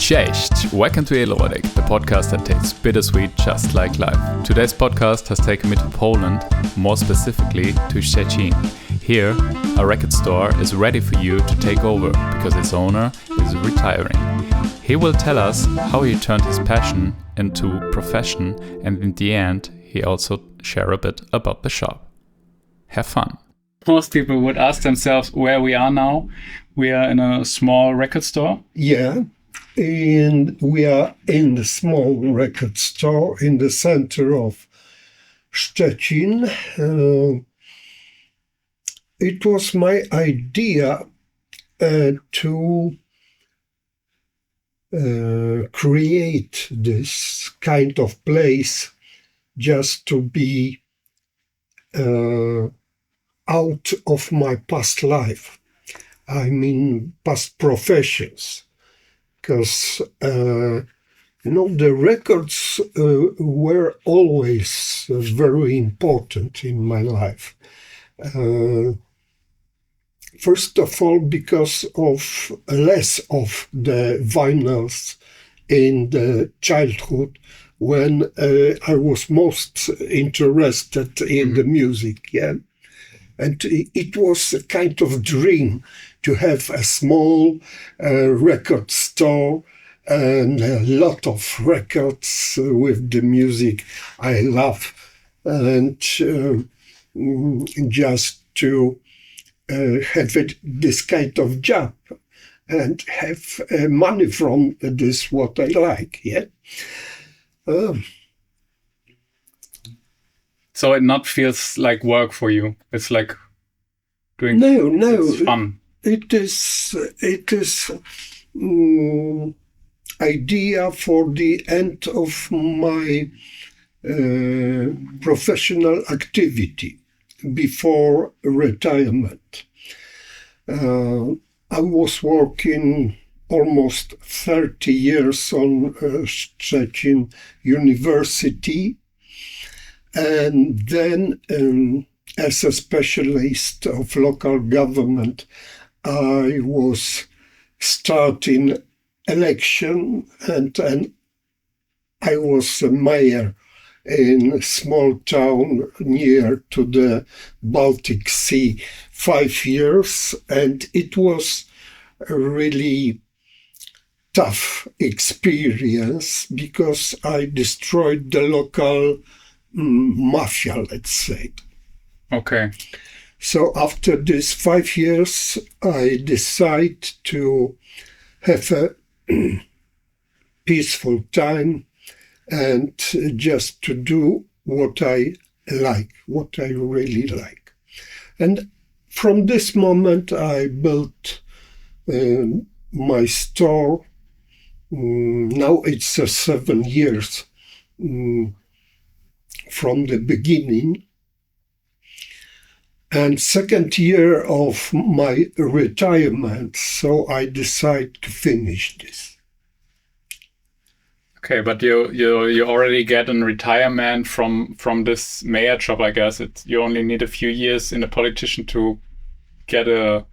Cześć! Welcome to Edelreudig, the podcast that tastes bittersweet just like life. Today's podcast has taken me to Poland, more specifically to Szczecin. Here, a record store is ready for you to take over because its owner is retiring. He will tell us how he turned his passion into profession, and in the end, he also share a bit about the shop. Have fun. Most people would ask themselves where we are now. We are in a small record store. Yeah, and we are in the small record store in the center of Szczecin. It was my idea to create this kind of place just to be out of my past life. I mean, past professions. Because, the records were always very important in my life. First of all, because of less of the vinyls in the childhood when I was most interested in the music, yeah. And it was a kind of dream to have a small record store and a lot of records with the music I love. And just to have this kind of job and have money from this, what I like, yeah. So it not feels like work for you. It's like doing. No, it's fun. It is idea for the end of my professional activity before retirement. I was working almost 30 years on Szczecin University. And then, as a specialist of local government, I was starting election, and I was a mayor in a small town near to the Baltic Sea 5 years, and it was a really tough experience because I destroyed the local mafia, let's say. Okay. So after this 5 years, I decided to have a peaceful time and just to do what I like, what I really like. And from this moment, I built my store. Now it's 7 years from the beginning. And second year of my retirement, so I decided to finish this. Okay, but you already get in retirement from this mayor job, I guess. You only need a few years in a politician to get a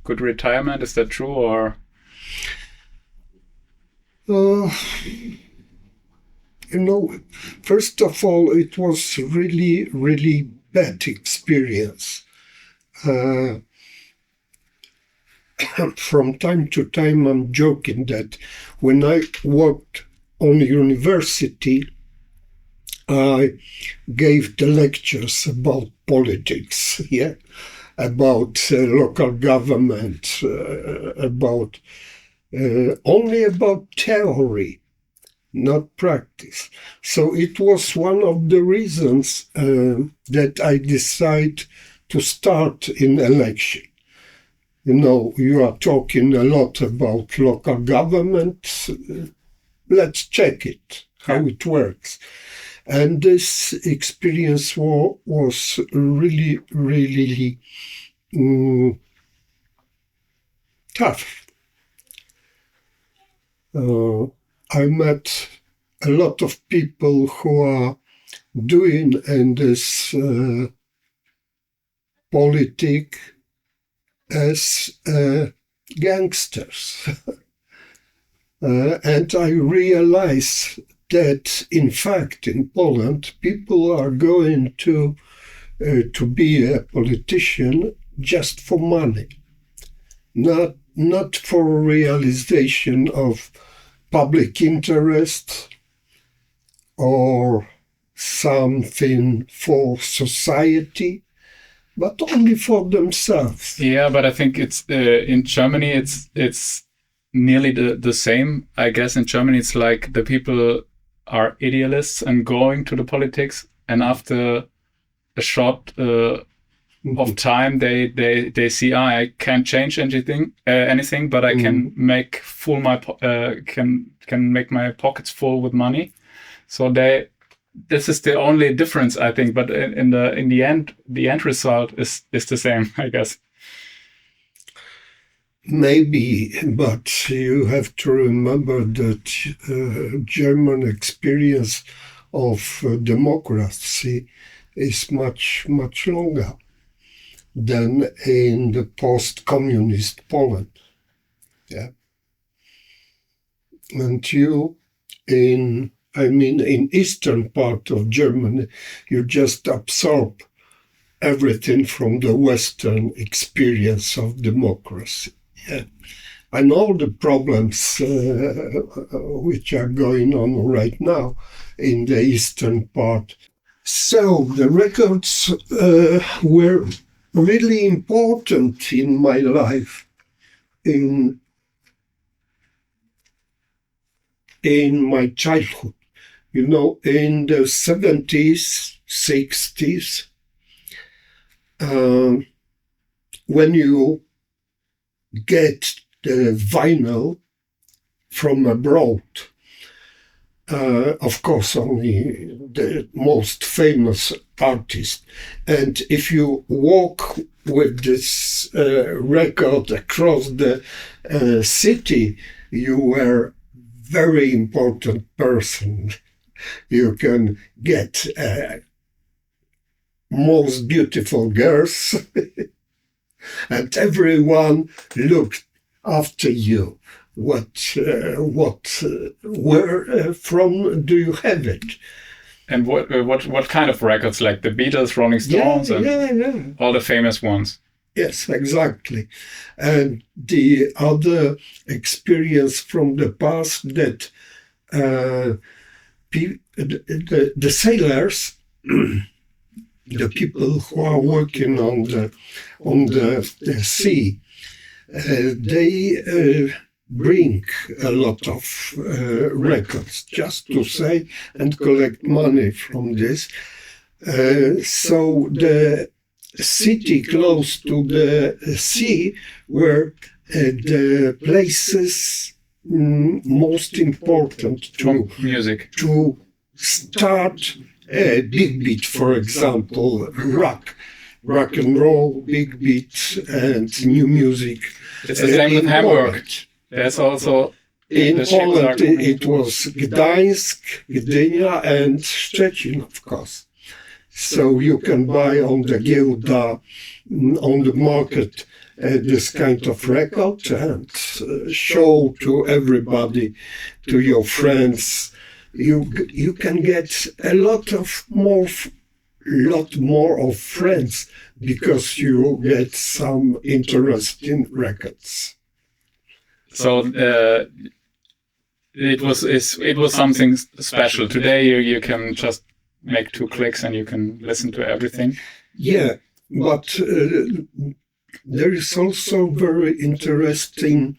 good retirement. Is that true, or? First of all, it was really, really bad experience. From time to time, I'm joking that when I worked on university, I gave the lectures about politics, yeah, about local government, about only about theory, not practice. So it was one of the reasons that I decided to start in election. You are talking a lot about local government. Let's check it, how it works. And this experience was really, really tough. I met a lot of people who are doing in this politic as gangsters. And I realize that, in fact, in Poland, people are going to be a politician just for money, not for realization of public interest or something for society, but only for themselves. Yeah, but I think it's in Germany. It's nearly the same. I guess in Germany it's like the people are idealists and going to the politics, and after a short of time they see I can't change anything, but I can make full my can make my pockets full with money. So this is the only difference, I think. But in the end, the end result is the same, I guess. Maybe, but you have to remember that German experience of democracy is much longer than in the post-communist Poland. Yeah, and in eastern part of Germany, you just absorb everything from the Western experience of democracy. Yeah. And all the problems which are going on right now in the eastern part. So the records were really important in my life, in my childhood. You know, in the 70s, 60s, when you get the vinyl from abroad, of course, only the most famous artist. And if you walk with this record across the city, you were very important person. You can get most beautiful girls, and everyone looked after you. Where from do you have it? And what kind of records, like the Beatles, Rolling Stones, and all the famous ones? Yes, exactly. And the other experience from the past that the sailors, the people who are working on the sea, they bring a lot of records just to say and collect money from this. So the city close to the sea were the places most important to music, to start a big beat, for example, rock and roll, big beat, and new music. It's the same with Hamburg. There's also in Poland. It was Gdańsk, Gdynia, and Szczecin, of course. So you can buy on the giełda, on the market, this kind of record and show to everybody, to your friends. You can get a lot more of friends because you get some interesting records. So it was something special. Today you can just make 2 clicks and you can listen to everything. Yeah, but there is also very interesting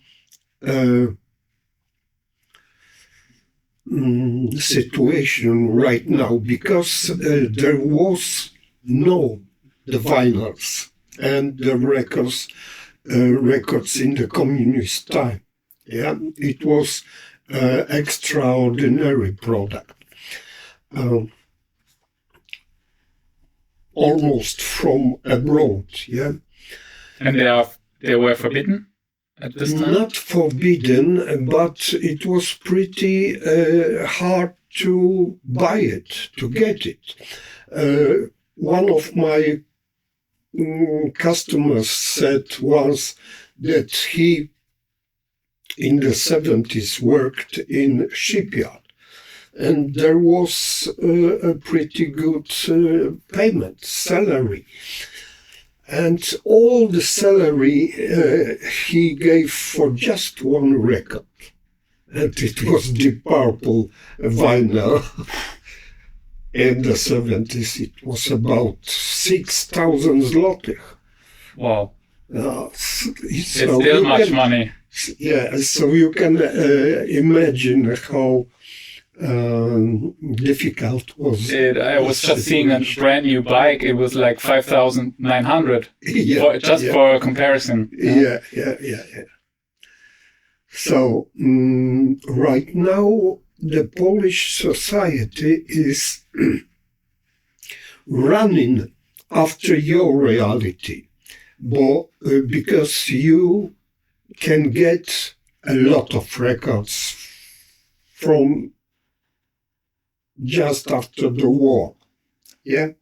situation right now because there was no the vinyls and the records in the communist time. Yeah, it was extraordinary product. Almost from abroad, yeah. And they were forbidden at this time? Not forbidden, but it was pretty hard to buy it, to get it. One of my customers said once that he in the 70s worked in shipyard. And there was a pretty good payment, salary. And all the salary he gave for just one record. And it was Deep Purple vinyl. In the 70s, it was about 6,000 zlotych. Wow. It's So still much money. Yeah, so you can imagine how difficult was. I was just seeing a brand new bike. It was like 5,900. Yeah, for comparison. Yeah. So right now, the Polish society is running after your reality, but because you can get a lot of records from just after the war, yeah?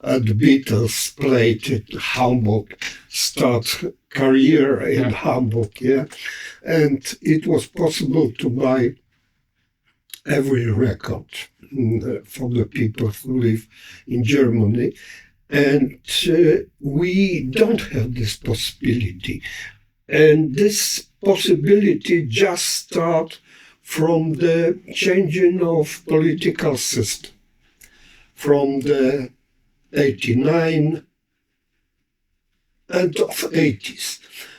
The Beatles played in Hamburg, start career in Hamburg, yeah? And it was possible to buy every record for the people who live in Germany. And we don't have this possibility. And this possibility just starts from the changing of political system, from the 89 and of 80s.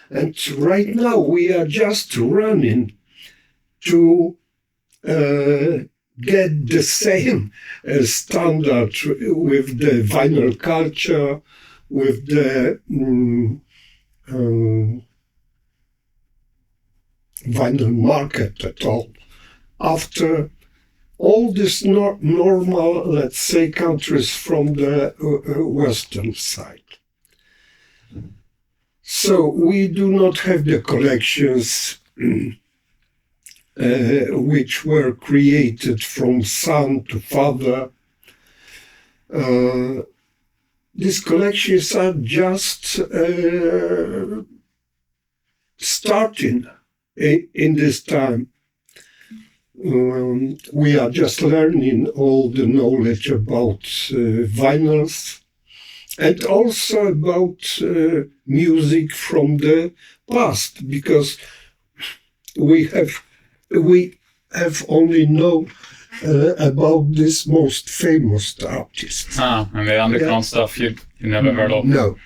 And right now we are just running to get the same standard with the vinyl culture, with the vinyl market at all. After all this normal, let's say, countries from the Western side. So we do not have the collections which were created from son to father. These collections are just starting in this time. We are just learning all the knowledge about vinyls and also about music from the past, because we have only known about this most famous artists. And the underground stuff you never heard of? No.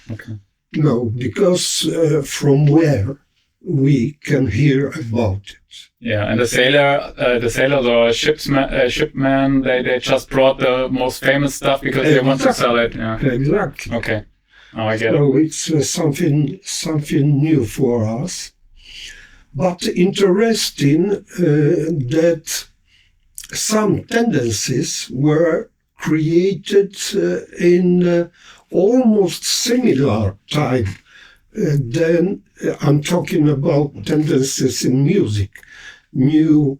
Okay. No, because from where we can hear about it. Yeah, and the sailors or shipmen, they just brought the most famous stuff because they want to sell it. Yeah. Exactly. Okay. Oh, I get it. So it's something new for us. But interesting that some tendencies were created in almost similar time. Then I'm talking about tendencies in music, new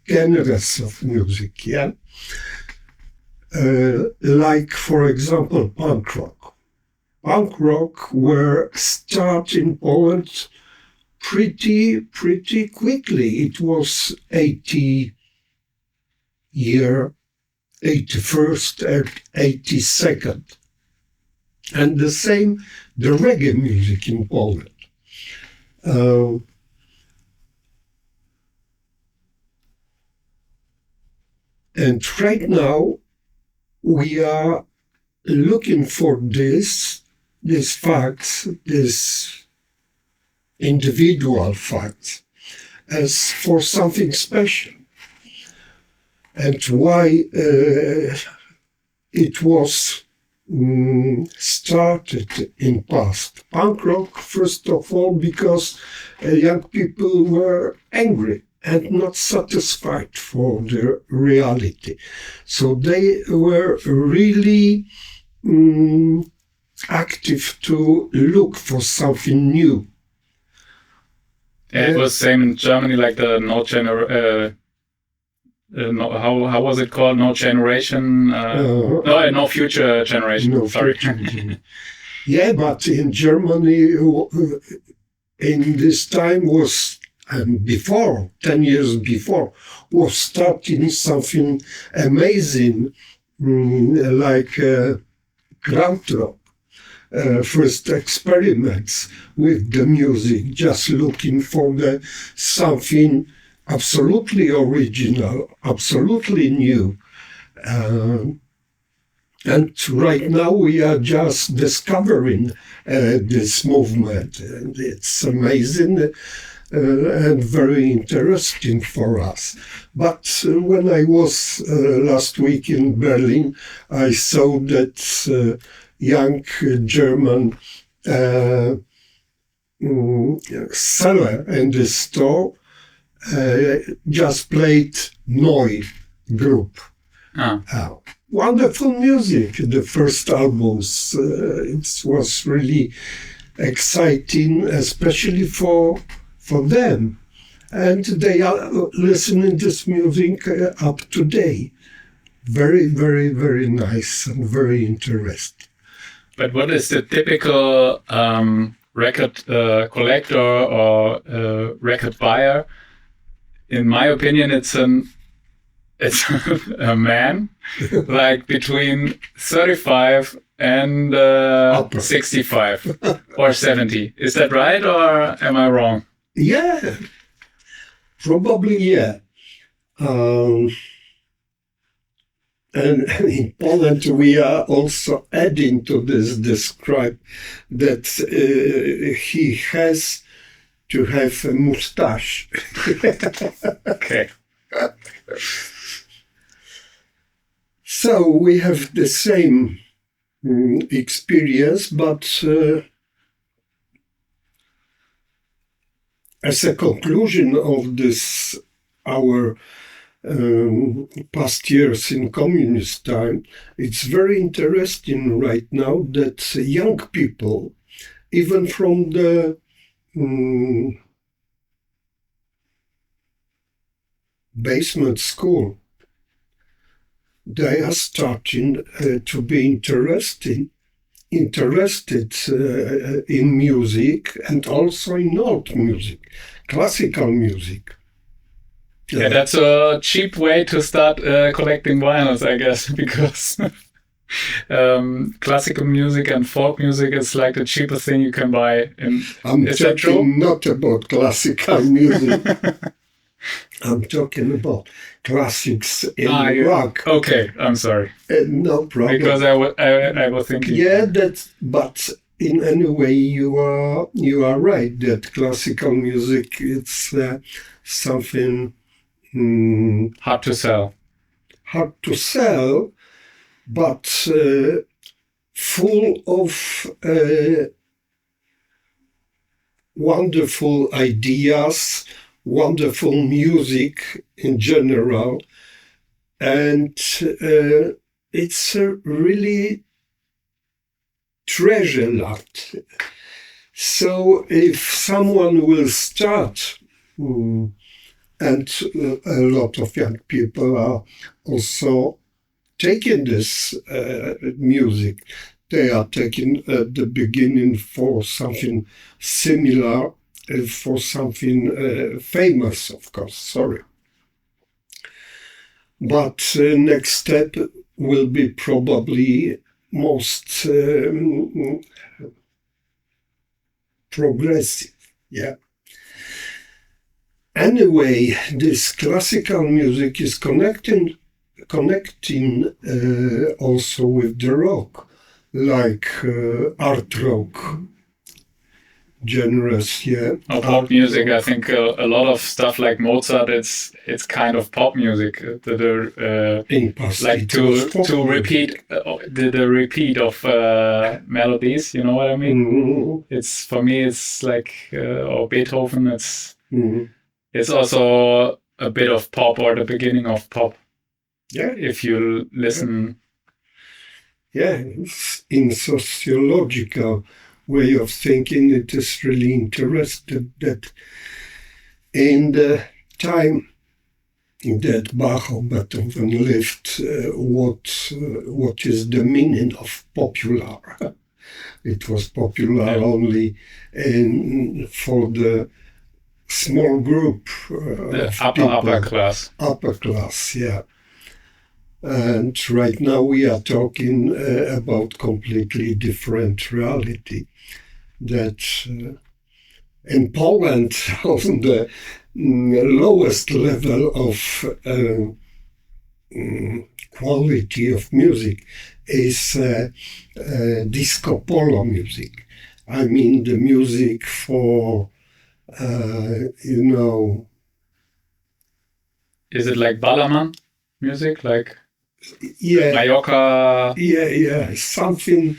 genres of music, yeah? Like, for example, punk rock. Punk rock were starting in Poland pretty quickly. It was 81st and 82nd. And the same, the reggae music in Poland. And right now, we are looking for these facts, these individual facts, as for something special. And why it was started in past. Punk rock, first of all, because young people were angry and not satisfied for their reality. So they were really active to look for something new. It was same in Germany, like the how was it called? No generation? No future generation. No Sorry. future. Yeah, but in Germany, in this time was, and before, 10 years before, was starting something amazing, like krautrock. First experiments with the music, just looking for the something absolutely original, absolutely new. And right now we are just discovering this movement, and it's amazing and very interesting for us. But when I was last week in Berlin, I saw that young German seller in the store just played Neu group. Wonderful music, the first albums. It was really exciting, especially for them. And they are listening to this music up to date. Very, very, very nice and very interesting. But what is the typical record collector or record buyer? In my opinion, it's a man like between 35 and 65 or 70. Is that right, or am I wrong? Yeah, probably, yeah. And in Poland, we are also adding to this describe that he has to have a mustache. Okay. So we have the same experience, but as a conclusion of this, our past years in communist time, it's very interesting right now that young people, even from the basement school, they are starting to be interested in music and also in old music, classical music. Yeah, that's a cheap way to start collecting vinyls, I guess, because classical music and folk music is like the cheapest thing you can buy. I'm talking not about classical music. I'm talking about classics in rock. Okay, I'm sorry. No problem. Because I was thinking. Yeah, but in any way you are right that classical music, it's something hard to sell. Hard to sell, but full of wonderful ideas, wonderful music in general, and it's a really treasure lot. So if someone will start, and a lot of young people are also taking this music, they are taking at the beginning for something similar, for something famous, of course, sorry. But next step will be probably most progressive, yeah. Anyway, this classical music is connecting also with the rock, like art rock genres, yeah. Oh, pop music. I think a lot of stuff like Mozart, it's kind of pop music. Like to repeat the repeat of melodies. You know what I mean? Mm-hmm. It's for me. It's like or Beethoven. It's also a bit of pop or the beginning of pop. Yeah. If you listen. Yeah, in sociological way of thinking, it is really interesting that in the time that Bach or Beethoven lived, what is the meaning of popular? It was popular only for the small group The of upper people. class. Upper class, yeah. And right now we are talking about completely different reality. That in Poland, on the lowest level of quality of music is disco polo music. I mean the music for, Is it like Ballermann music, like yeah, Mallorca, yeah, something,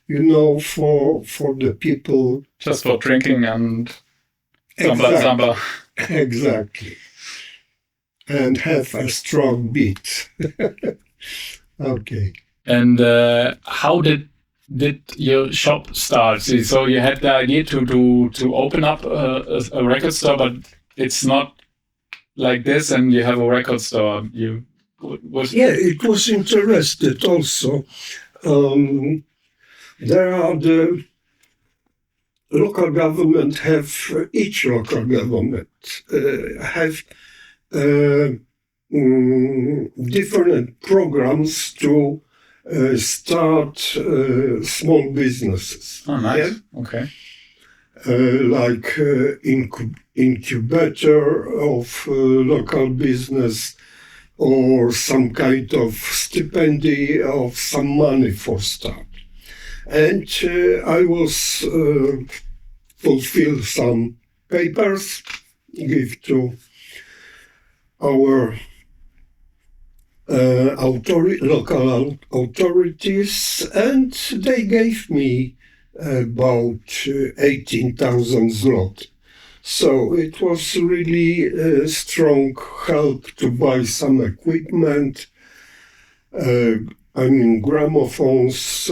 for the people. just for drinking and Exactly. samba? Exactly. And have a strong beat. Okay. And how did your shop start? So you had the idea to open up a record store, but it's not like this, and you have a record store. Yeah, it was interested also. There are the local government have, each local government have different programs to start small businesses. Oh, nice. Yeah? Okay. Like incubator of local business, or some kind of stipend of some money for start. And I was fulfill some papers, give to our local authorities, and they gave me about 18,000 zloty. So it was really a strong help to buy some equipment, gramophones,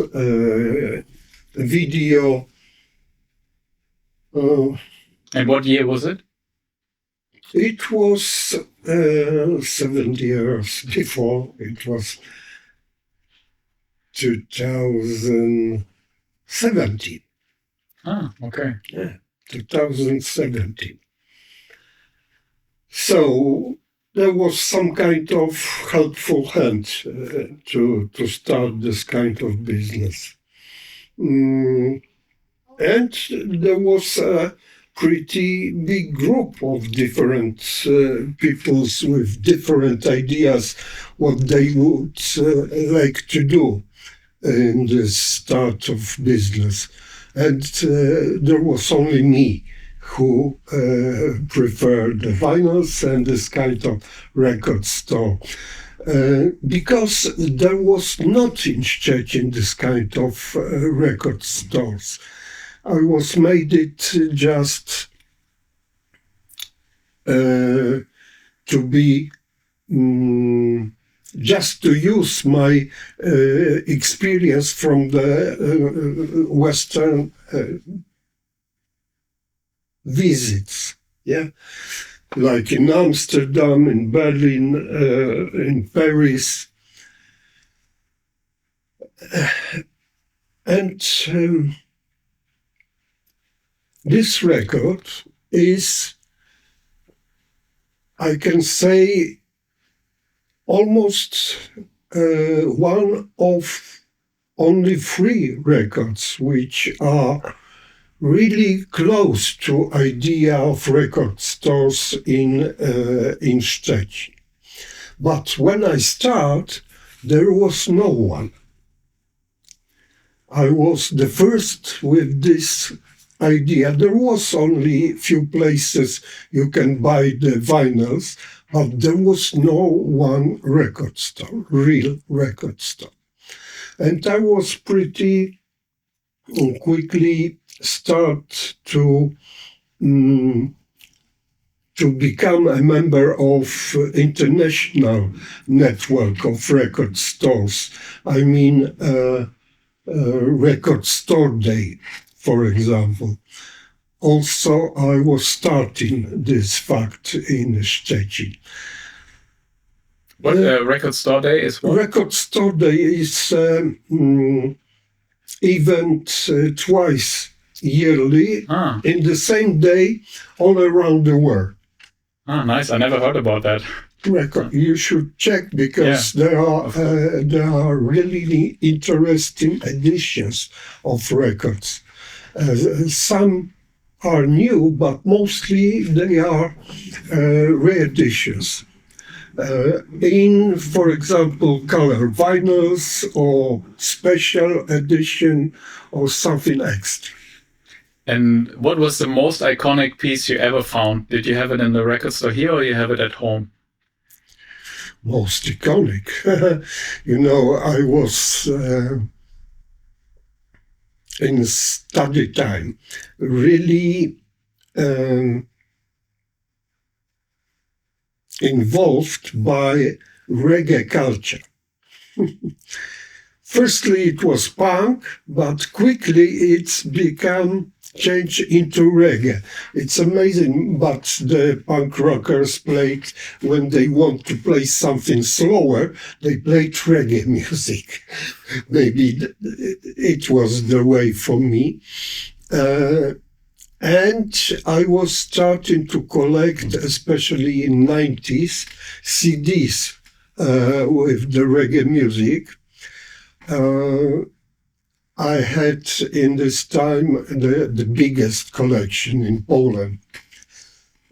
video. And what year was it? It was 7 years before. It was 2017. Ah, okay. Yeah, 2017. So there was some kind of helpful hand to start this kind of business. And there was a pretty big group of different peoples with different ideas what they would like to do in this start of business. And there was only me who preferred the vinyls and this kind of record store. Because there was not in Szczecin this kind of record stores. I was made it just to be, just to use my experience from the Western visits, yeah, like in Amsterdam, in Berlin, in Paris, and this record is, I can say, almost one of only 3 records which are really close to idea of record stores in Szczecin. But when I start, there was no one. I was the first with this idea. There was only few places you can buy the vinyls, but there was no one record store, real record store. And I was pretty quickly start to become a member of international network of record stores. I mean, Recordstoreday, for example. Also, I was starting this fact in Szczecin. What Recordstore Day is what? Recordstoreday is event twice yearly in the same day all around the world. Ah, nice. I never heard about that. Record. You should check because there are really interesting editions of records. Some are new, but mostly they are re-editions. In, for example, color vinyls or special edition or something extra. And what was the most iconic piece you ever found? Did you have it in the record store here or you have it at home? Most iconic. I was in study time really involved by reggae culture. Firstly, it was punk, but quickly it's become changed into reggae. It's amazing, but the punk rockers played, when they want to play something slower, they played reggae music. Maybe it was the way for me. And I was starting to collect, especially in 90s, CDs with the reggae music. I had in this time the biggest collection in Poland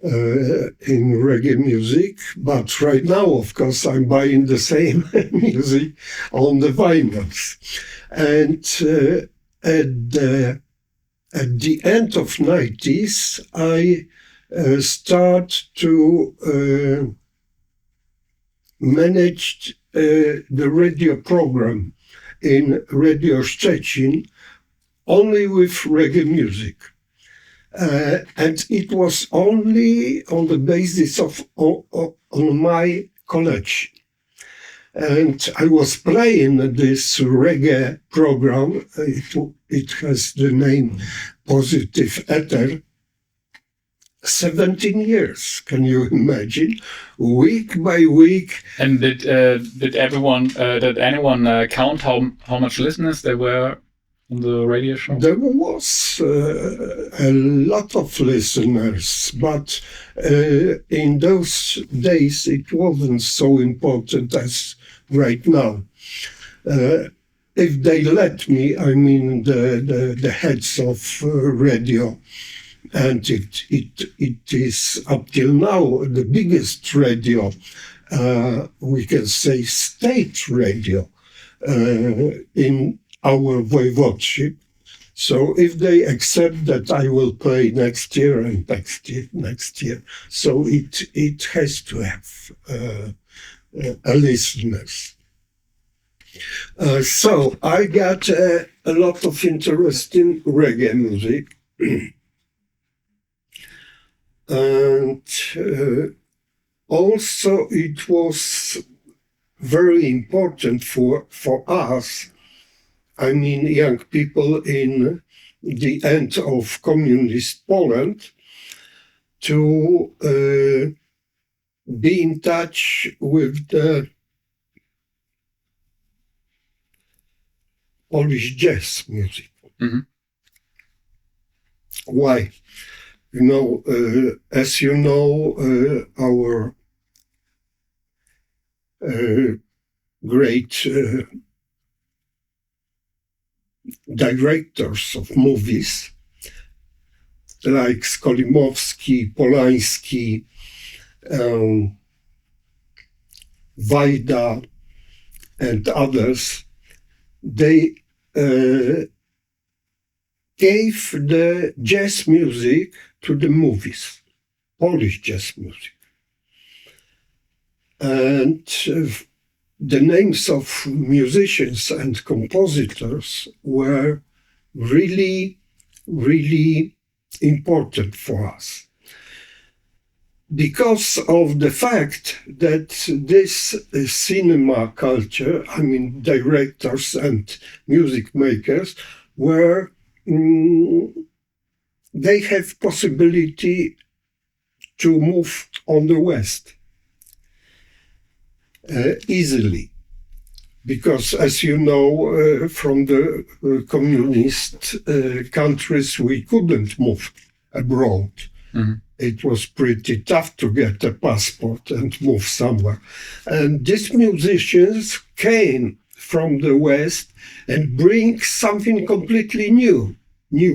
in reggae music, but right now, of course, I'm buying the same music on the vinyls. And at the end of 90s, I start to manage the radio program in Radio Szczecin only with reggae music. And it was only on the basis of on my collection. And I was playing this reggae program. It has the name Positive Ether. 17 years, can you imagine? Week by week. And did anyone count how much listeners there were on the radio show? There was a lot of listeners, but in those days it wasn't so important as right now. If they let me, I mean the heads of radio, and it is up till now the biggest radio, we can say state radio in our voivodeship. So if they accept that I will play next year and next year, so it has to have a listeners. So I got a lot of interest in reggae music. And also it was very important for us, I mean young people in the end of communist Poland, to be in touch with the Polish jazz music. Mm-hmm. Why? As you know, our great directors of movies, like Skolimowski, Polański, Wajda, and others, they gave the jazz music to the movies, Polish jazz music. And the names of musicians and compositors were really, really important for us. Because of the fact that this cinema culture, I mean directors and music makers, were they have possibility to move on the West easily. because, as you know, from the communist countries, we couldn't move abroad. Mm-hmm. It was pretty tough to get a passport and move somewhere. And these musicians came from the West and bring something completely new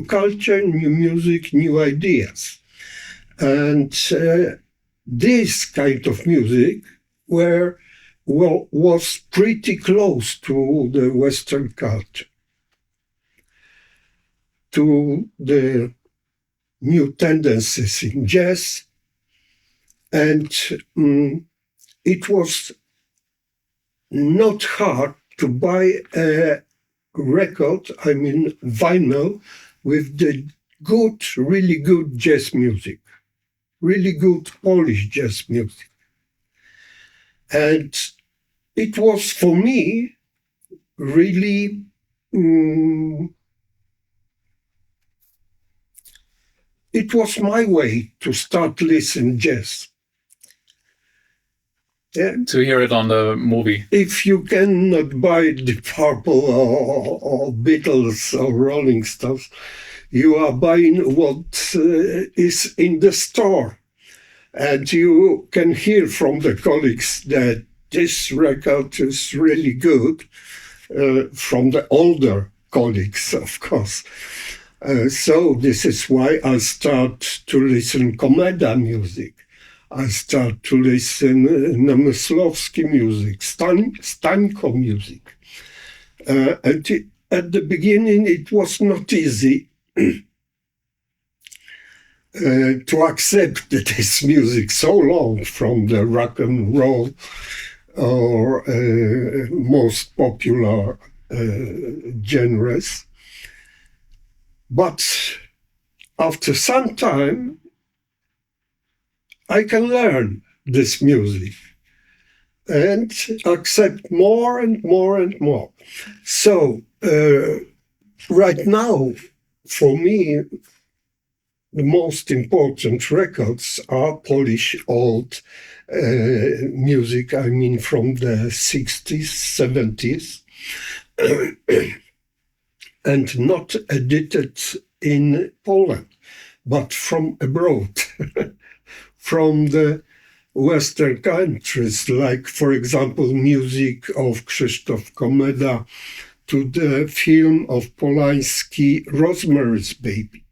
culture, new music, new ideas. And this kind of music was pretty close to the Western culture, to the new tendencies in jazz, and it was not hard to buy a record, I mean vinyl, with the good, really good jazz music, really good Polish jazz music. And it was, for me, really it was my way to start listening jazz. Yeah. To hear it on the movie. If you cannot buy the Purple or Beatles or Rolling Stones, you are buying what is in the store. And you can hear from the colleagues that this record is really good, from the older colleagues, of course. So this is why I start to listen Komeda music. I start to listen Namysłowski music, Stańko music. And at the beginning, it was not easy to accept this music so long from the rock and roll or most popular genres. But after some time, I can learn this music and accept more and more and more. So right now, for me, the most important records are Polish old music, I mean from the 60s, 70s, and not edited in Poland, but from abroad. From the Western countries, like, for example, music of Krzysztof Komeda to the film of Polanski, Rosemary's Baby.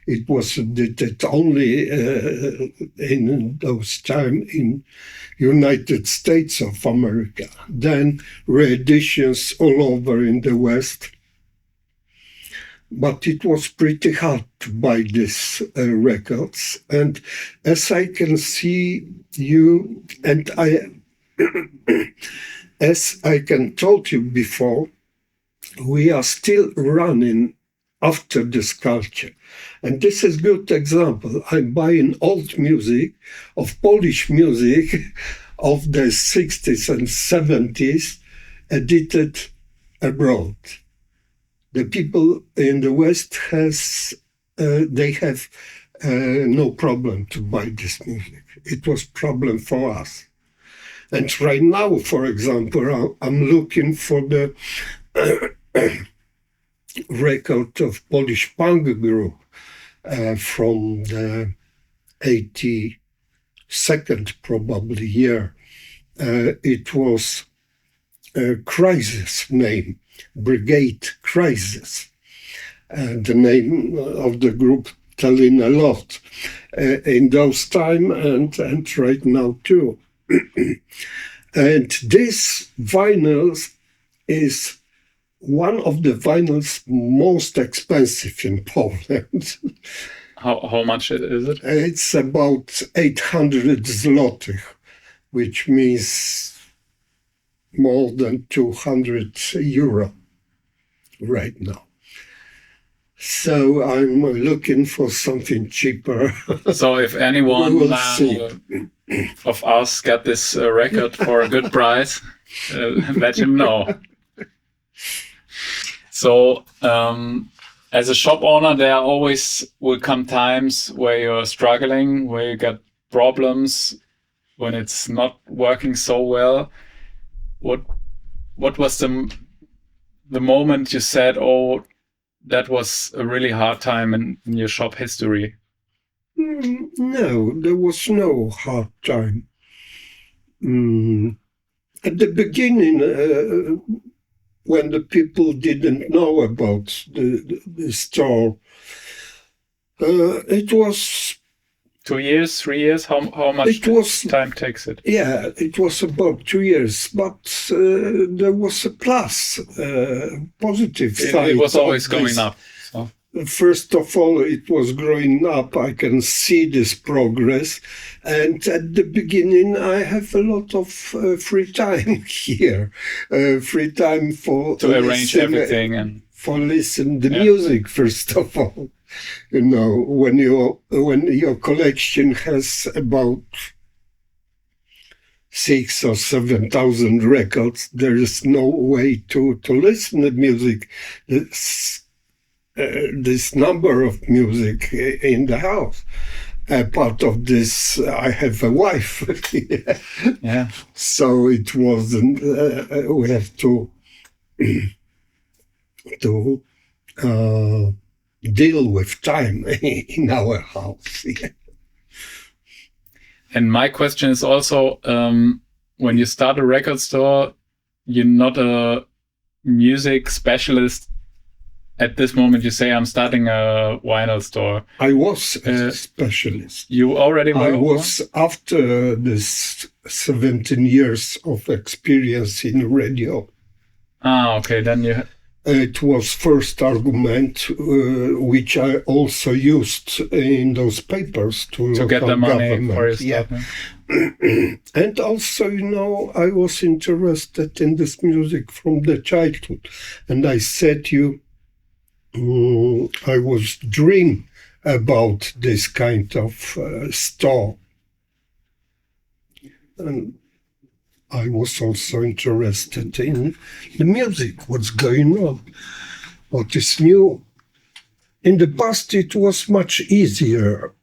It was edited only in those times in United States of America. Then re-editions all over in the West. But it was pretty hard to buy these records. And as I can see you, and as I can told you before, we are still running after this culture. And this is a good example. I'm buying old music, of Polish music, of the 60s and 70s, edited abroad. The people in the West they have no problem to buy this music. It was problem for us. And right now, for example, I'm looking for the record of Polish punk group from the 82nd probably year. It was a Crisis name. Brigade Crisis, the name of the group telling a lot in those time and right now too. And this vinyl is one of the vinyls most expensive in Poland. How much is it? It's about 800 zlotych, which means more than 200 euro right now. So I'm looking for something cheaper. So if anyone of us get this record for a good price, let him know. So as a shop owner, there always will come times where you're struggling, where you get problems, when it's not working so well. What what was the moment you said, "Oh, that was a really hard time in your shop history"? No, there was no hard time. At the beginning, when the people didn't know about the store, it was 2 years, 3 years? How much time takes it? Yeah, it was about 2 years, but there was a plus, positive side. It was always going up. So. First of all, it was growing up. I can see this progress. And at the beginning, I have a lot of free time here. Free time to arrange everything and for listen the music, first of all. You know, when your collection has about 6,000 or 7,000 records, there is no way to listen to music. This number of music in the house. Part of this, I have a wife. Yeah. So it wasn't. We have to deal with time in our house. Yeah. And my question is also, when you start a record store, you're not a music specialist. At this moment, you say, "I'm starting a vinyl store." I was a specialist. You already were? I was, after this 17 years of experience in radio. Okay, then you... It was first argument, which I also used in those papers to get the money for your stuff. Yeah. And also, you know, I was interested in this music from the childhood. And I said I was dream about this kind of store. And I was also interested in the music, what's going on, what is new. In the past, it was much easier,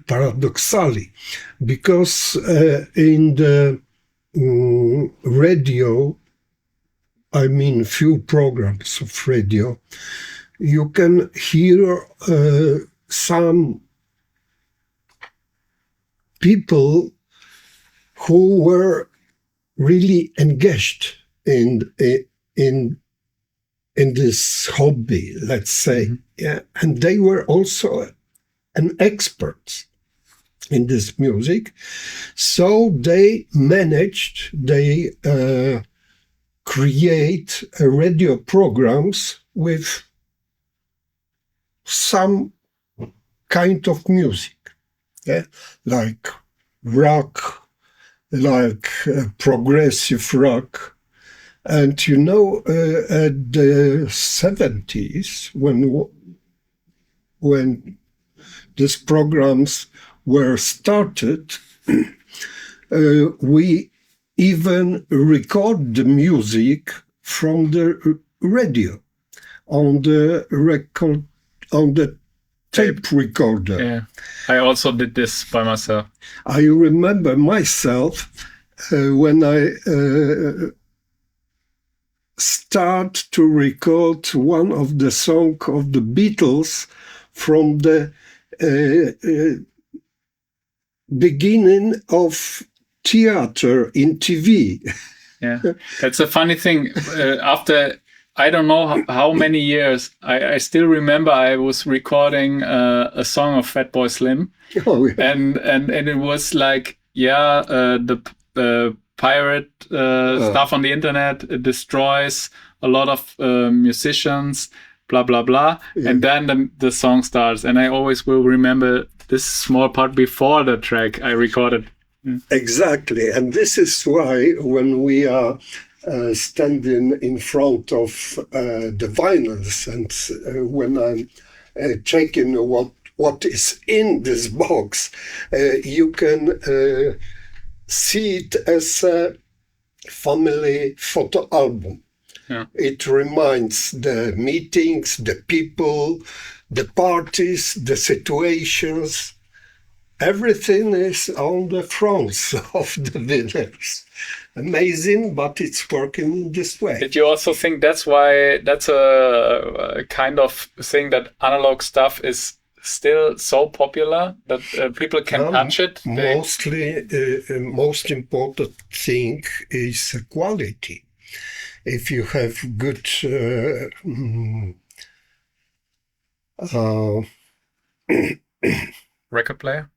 paradoxically, because in the radio, I mean few programs of radio, you can hear some people who were really engaged in this hobby, let's say. Mm-hmm. Yeah, and they were also an expert in this music. So they create radio programs with some kind of music, yeah, like rock, like progressive rock. And you know, at the 70s, when these programs were started, we even record the music from the radio on the tape recorder. Yeah, I also did this by myself. I remember myself when I start to record one of the songs of the Beatles from the beginning of theater in TV. Yeah, that's a funny thing. After I don't know how many years, I still remember I was recording a song of Fatboy Slim. Oh, yeah. And it was like, the pirate stuff on the internet destroys a lot of musicians, blah, blah, blah. Yeah. And then the song starts. And I always will remember this small part before the track I recorded. Exactly. And this is why when we are standing in front of the vinyls and when I'm checking what is in this box, you can see it as a family photo album. Yeah. It reminds the meetings, the people, the parties, the situations. everything is on the fronts of the vinyls. Amazing, but it's working this way. Did you also think that's why that's a kind of thing that analog stuff is still so popular that people can touch it? Mostly, most important thing is quality. If you have good record player?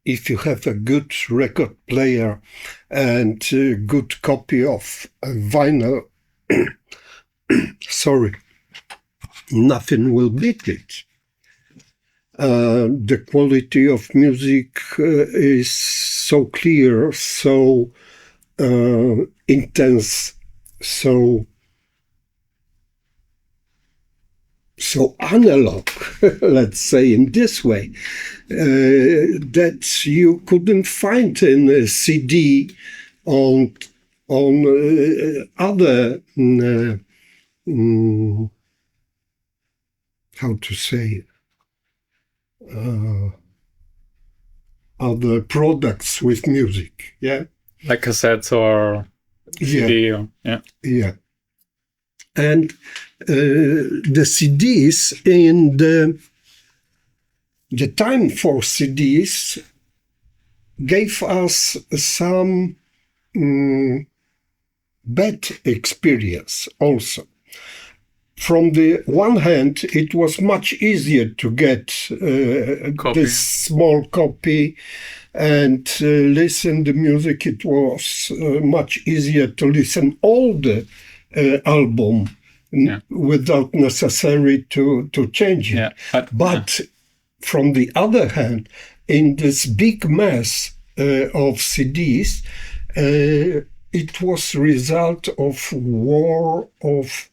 If you have a good record player and a good copy of vinyl, sorry, nothing will beat it. The quality of music is so clear, so intense, so analog, let's say in this way, that you couldn't find in a CD on other how to say other products with music, yeah, like cassettes or CD, yeah. And the CDs in the time for CDs gave us some bad experience also. From the one hand, it was much easier to get this small copy and listen the music. It was much easier to listen all the album without necessary to change it. But from the other hand, in this big mass of CDs, it was result of war of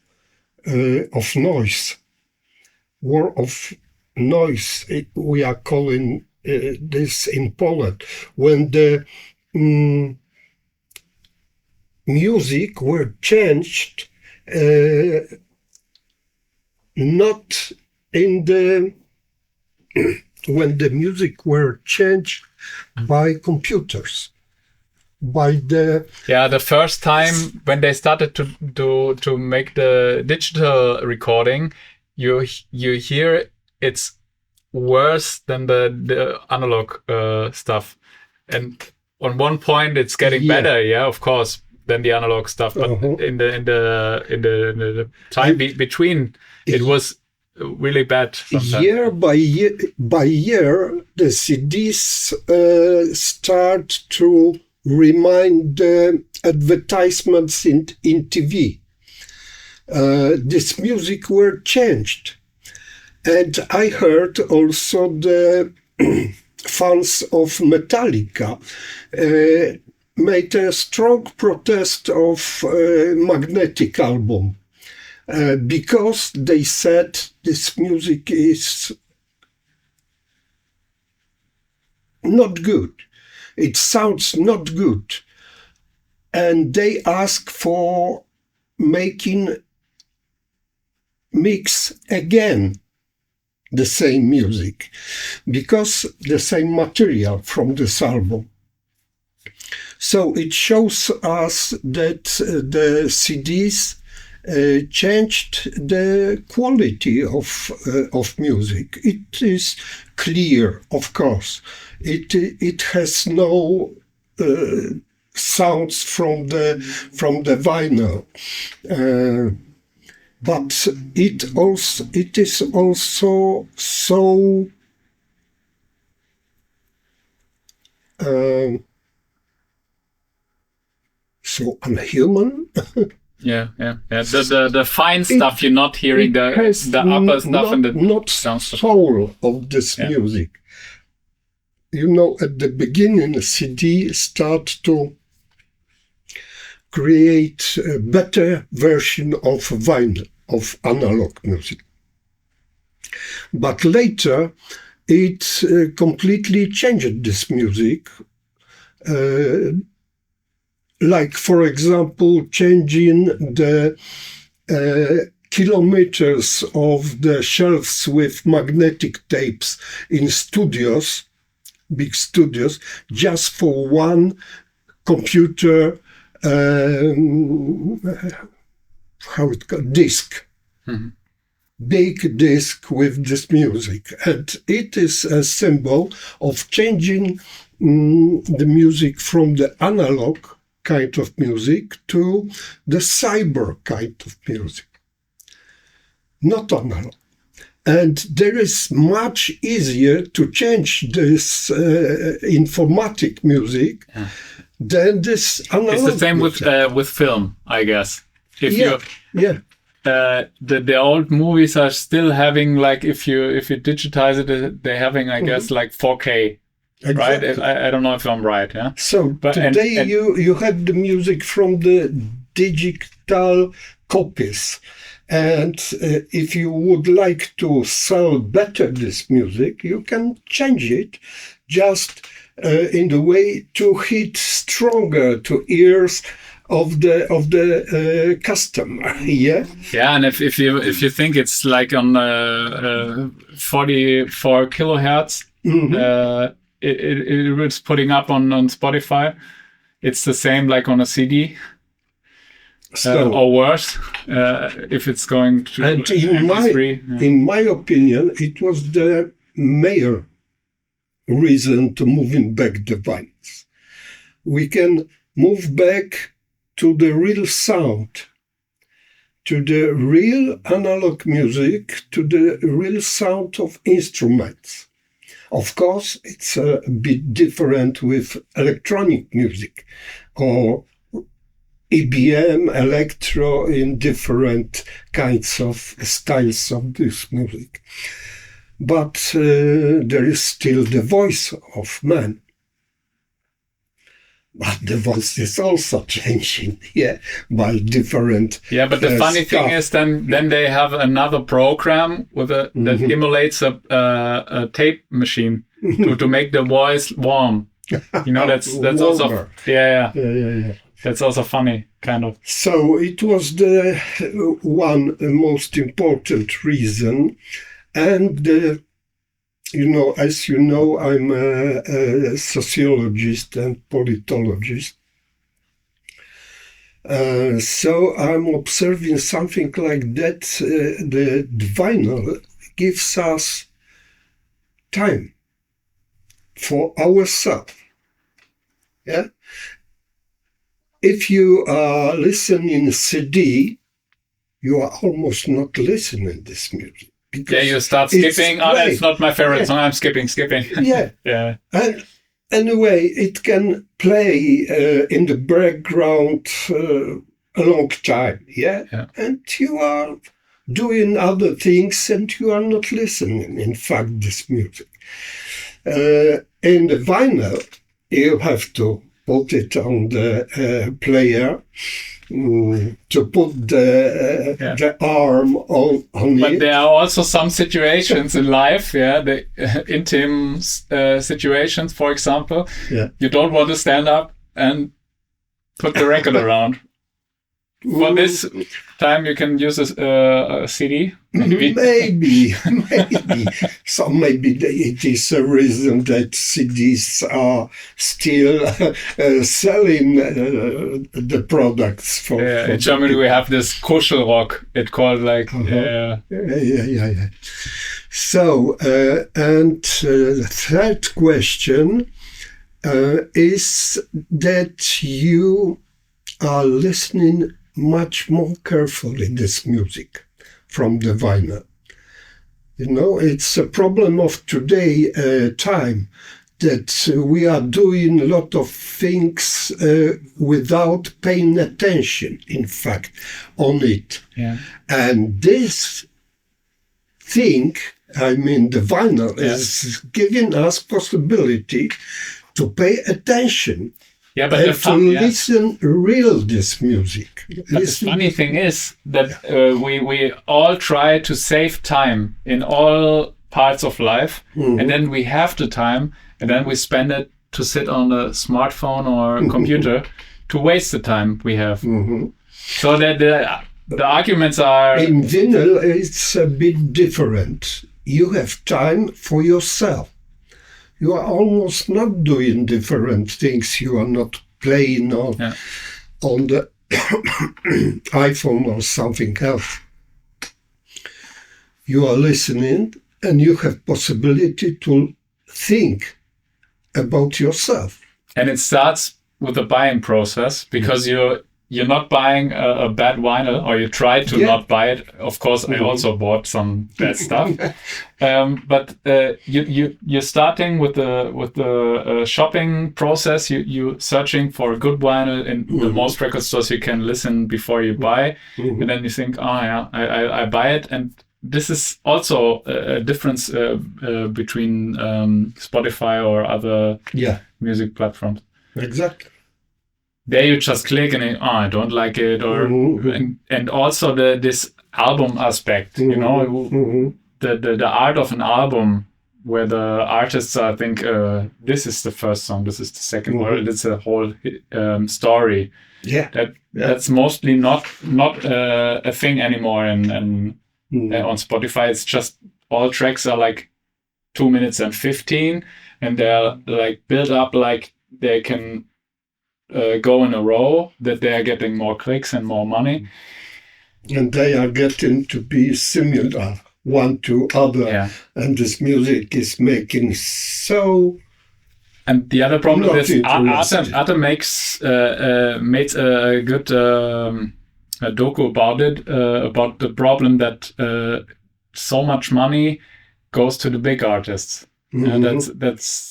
noise. War of noise, we are calling this in Poland, when the music were changed, not in the when the music were changed by computers, by the first time when they started to make the digital recording, you hear it's worse than the analog stuff, and on one point it's getting better, of course, than the analog stuff, but in the time between, it was really bad. Year by year, the CDs start to remind the advertisements in TV. This music were changed, and I heard also the fans of Metallica made a strong protest of magnetic album because they said this music is not good. It sounds not good. And they ask for making mix again the same music, because the same material from this album. So it shows us that the CDs changed the quality of music. It is clear, of course. It has no sounds from the vinyl, but it is also so so unhuman. The fine stuff, you're not hearing the upper stuff and the not soul of this music. You know, at the beginning, the CD start to create a better version of vinyl, of analog music. But later, it completely changed this music. Like, for example, changing the kilometers of the shelves with magnetic tapes in studios big studios, just for one computer, disc. Mm-hmm. Big disc with this music. And it is a symbol of changing the music from the analog kind of music to the cyber kind of music. Not analog. And there is much easier to change this informatic music than this analog. It's the same music. with film, I guess. If Yeah. The old movies are still having, like, if you digitize it, they're having, I guess, like 4K, Exactly. right? I don't know if I'm right, yeah. So today you have the music from the digital copies, and if you would like to sell better this music, you can change it just in the way to hit stronger to ears of the customer. Yeah. Yeah, and if you think it's like on 44 kilohertz, it's putting up on Spotify. It's the same like on a CD, or worse, if it's going to. And in my opinion, it was the major reason to moving back the vinyls. We can move back to the real sound, to the real analog music, to the real sound of instruments. Of course, it's a bit different with electronic music or EBM, electro, in different kinds of styles of this music. But there is still the voice of man. But the voice is also changing, by different. Yeah, but the funny thing is, then they have another program with that emulates a tape machine to make the voice warm. You know, that's also yeah. That's also funny, kind of. So it was the one most important reason, and as you know, I'm a sociologist and politologist. So I'm observing something like that. The vinyl gives us time for ourselves. Yeah. If you are listening CD, you are almost not listening this music. Yeah, you start skipping. It's not my favorite song. I'm skipping. Yeah. Yeah. And anyway, it can play in the background a long time. Yeah. And you are doing other things and you are not listening, in fact, this music. In the vinyl, you have to put it on the player, to put the arm on it. But there are also some situations in life, the Intim situations, for example. Yeah. You don't want to stand up and put the record around. For this time, you can use a CD. Maybe. So maybe it is a reason that CDs are still selling the products. For in Germany, we have this Kuschelrock. It's called like. Yeah. So, and the third question is that you are listening much more carefully this music from the vinyl. It's a problem of today time that we are doing a lot of things without paying attention, in fact, on it. Yeah. And this thing, the vinyl is giving us possibility to pay attention. Yeah, but listen real this music. But the funny thing is that we all try to save time in all parts of life, and then we have the time, and then we spend it to sit on a smartphone or a computer to waste the time we have. So that the arguments are... In vinyl, it's a bit different. You have time for yourself. you are almost not doing different things. You are not playing on the iPhone or something else. You are listening, and you have possibility to think about yourself. And it starts with the buying process, because you're not buying a bad vinyl, or you try to not buy it. Of course, I also bought some bad stuff, but you're starting with the shopping process. You searching for a good vinyl in the most record stores you can listen before you buy, and then you think, oh yeah, I buy it. And this is also a difference between Spotify or other music platforms. Exactly. There you just click and I don't like it, or and also this album aspect, you know, the art of an album, where the artists think this is the first song, this is the second, or it's a whole story. That's mostly not a thing anymore. And on Spotify, it's just all tracks are like 2 minutes and 15, and they're like built up like they can go in a row, that they are getting more clicks and more money. And they are getting to be similar one to other. Yeah. And this music is making so... And the other problem is Arte made a good docu about it, about the problem that so much money goes to the big artists. That's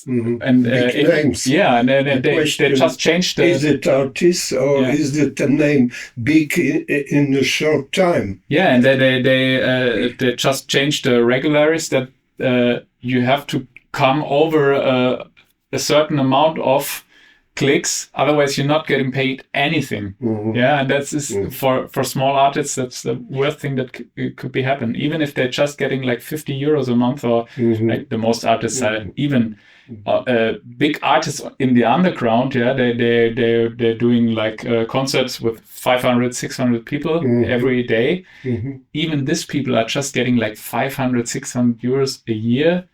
and big names. Yeah, and they just changed the... Is it artist or is it a name big in a short time? Yeah, and they just changed the regularies that you have to come over a certain amount of clicks, otherwise you're not getting paid anything. Yeah, and that's for small artists, that's the worst thing that could be happen. Even if they're just getting like 50 euros a month, or like the most artists are even big artists in the underground. Yeah, they're doing like concerts with 500, 600 people every day. Even these people are just getting like 500, 600 euros a year.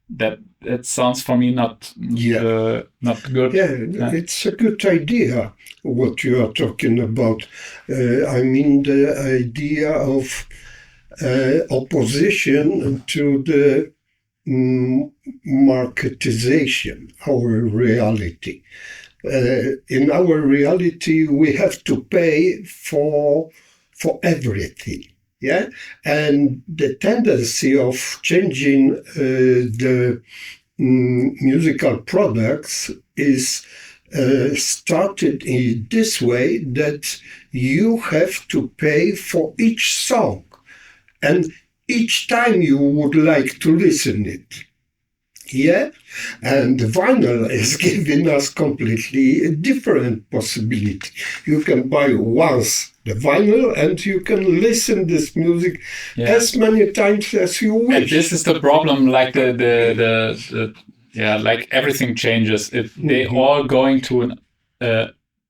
That sounds for me not good. Yeah, it's a good idea what you are talking about. I mean, the idea of opposition to the marketization, our reality. In our reality, we have to pay for everything. Yeah, and the tendency of changing the musical products is started in this way, that you have to pay for each song, and each time you would like to listen it. Yeah, and vinyl is giving us completely a different possibility. You can buy once the vinyl and you can listen this music as many times as you wish. And this is the problem, like the like everything changes. They all going to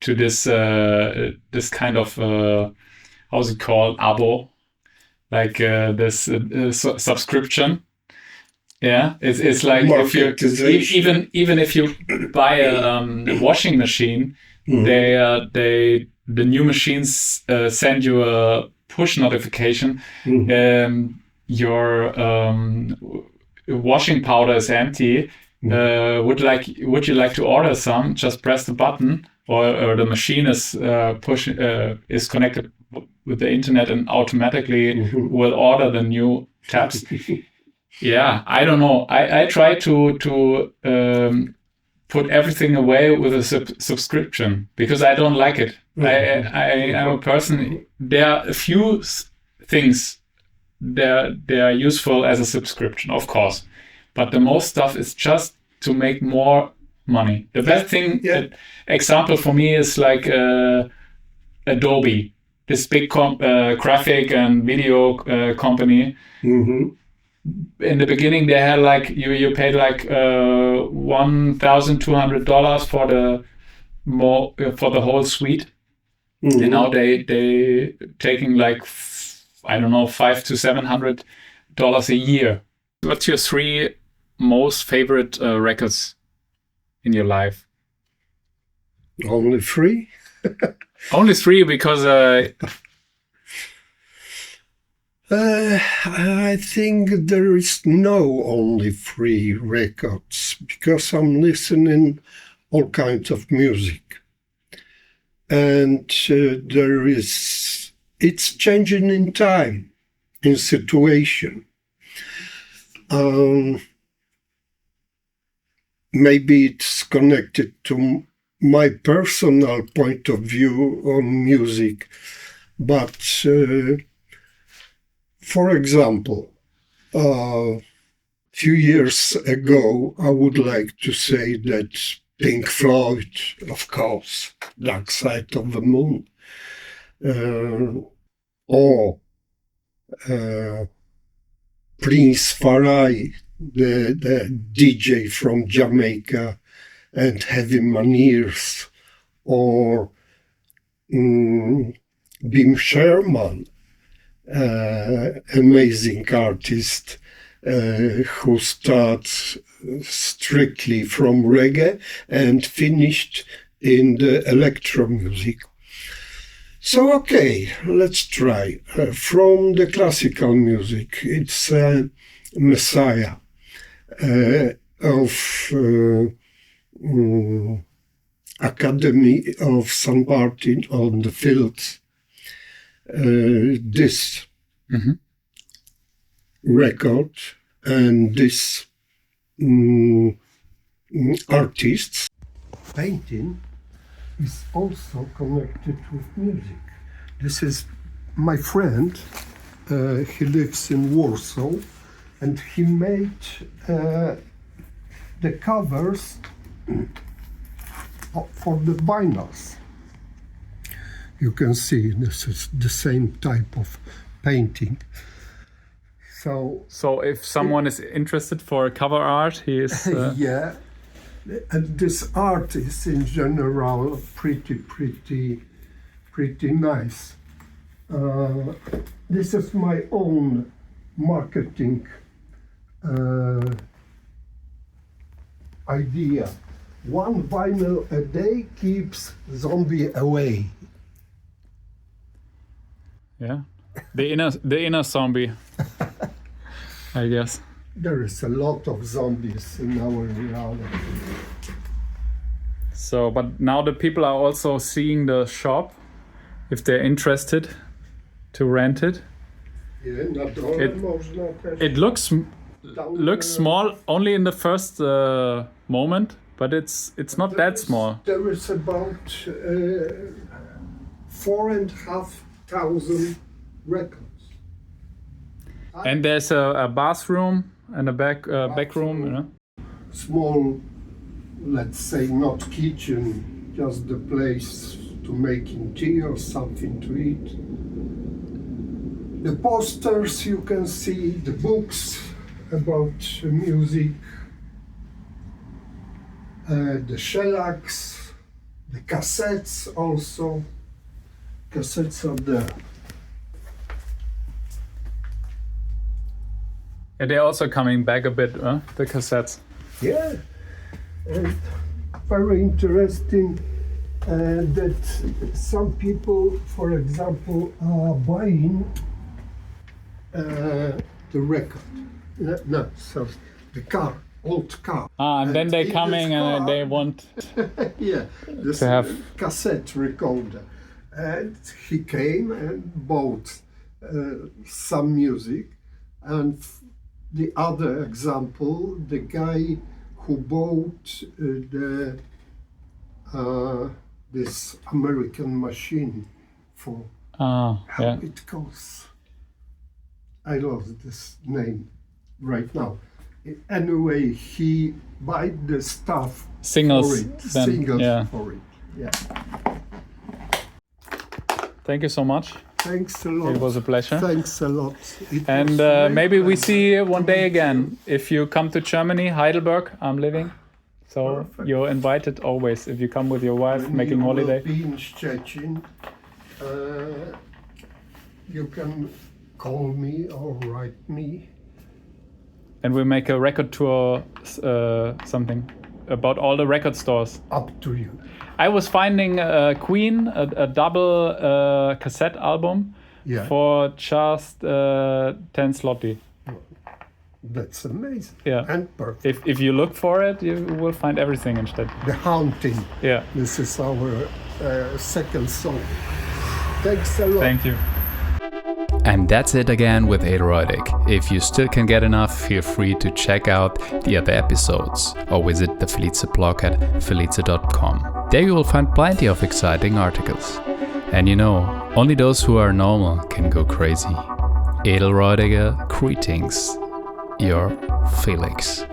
this this kind of how's it called, abo, like this subscription. Yeah, it's like if you even if you buy a washing machine, the new machines send you a push notification. Your washing powder is empty. Would you like to order some? Just press the button, or the machine is is connected with the internet and automatically will order the new taps. Yeah, I don't know. I try to put everything away with a subscription, because I don't like it. I'm a person. There are a few things they are useful as a subscription, of course, but the most stuff is just to make more money. The best thing, example for me, is like Adobe, this big graphic and video company. In the beginning, they had like you paid like $1,200 for the whole suite, and now they taking like $500 to $700 a year. What's your 3 most favorite records in your life? Only 3? Only 3 because I think there is no only 3 records because I'm listening all kinds of music, and it's changing in time, in situation. Maybe it's connected to my personal point of view on music, but for example, a few years ago, I would like to say that Pink Floyd, of course, Dark Side of the Moon, or Prince Farai, the DJ from Jamaica, and Heavy Maneers, or Bim Sherman, amazing artist who starts strictly from reggae and finished in the electro music. So, okay, let's try. From the classical music, it's Messiah of Academy of St. Martin on the Fields. This record and this artist's painting is also connected with music. This is my friend. He lives in Warsaw, and he made the covers for the vinyls. You can see this is the same type of painting. So if someone is interested for cover art, he is... Yeah, and this art is in general pretty nice. This is my own marketing idea. 1 vinyl a day keeps zombie away. Yeah, the inner zombie, I guess. There is a lot of zombies in our reality. So, but now the people are also seeing the shop, if they're interested to rent it. Yeah, not all. It looks small only in the first moment, but it's not that small. There is about 4,500 records. And there's a bathroom and a back room, you know. Small, let's say, not kitchen, just the place to making tea or something to eat. The posters you can see, the books about music, the shellacs, the cassettes also. Cassettes are there. And they're also coming back a bit, the cassettes. Yeah, and very interesting that some people, for example, are buying the record. No, sorry, the car, old car. And then they're coming and they want yeah, this to have cassette recorder. And he came and bought some music. And the other example, the guy who bought this American machine for how it goes. I lost this name right now. Anyway, he bought the stuff singles for it. Then, Singles yeah. for it. Yeah. Thank you so much. Thanks a lot. It was a pleasure. Thanks a lot. And maybe we see you one day again. If you come to Germany, Heidelberg, I'm living. So perfect. You're invited always. If you come with your wife, when making you holiday. Will be in Szczecin, you can call me or write me. and we make a record tour, something about all the record stores. Up to you. I was finding Queen, a double cassette album for just 10 zloty. That's amazing. Yeah. And perfect. If you look for it, you will find everything instead. The Haunting. Yeah. This is our second song. Thanks a lot. Thank you. And that's it again with Edelreudig. If you still can get enough, feel free to check out the other episodes or visit the Felize blog at felize.com. There you will find plenty of exciting articles. And you know, only those who are normal can go crazy. Edelreudiger greetings, your Felix.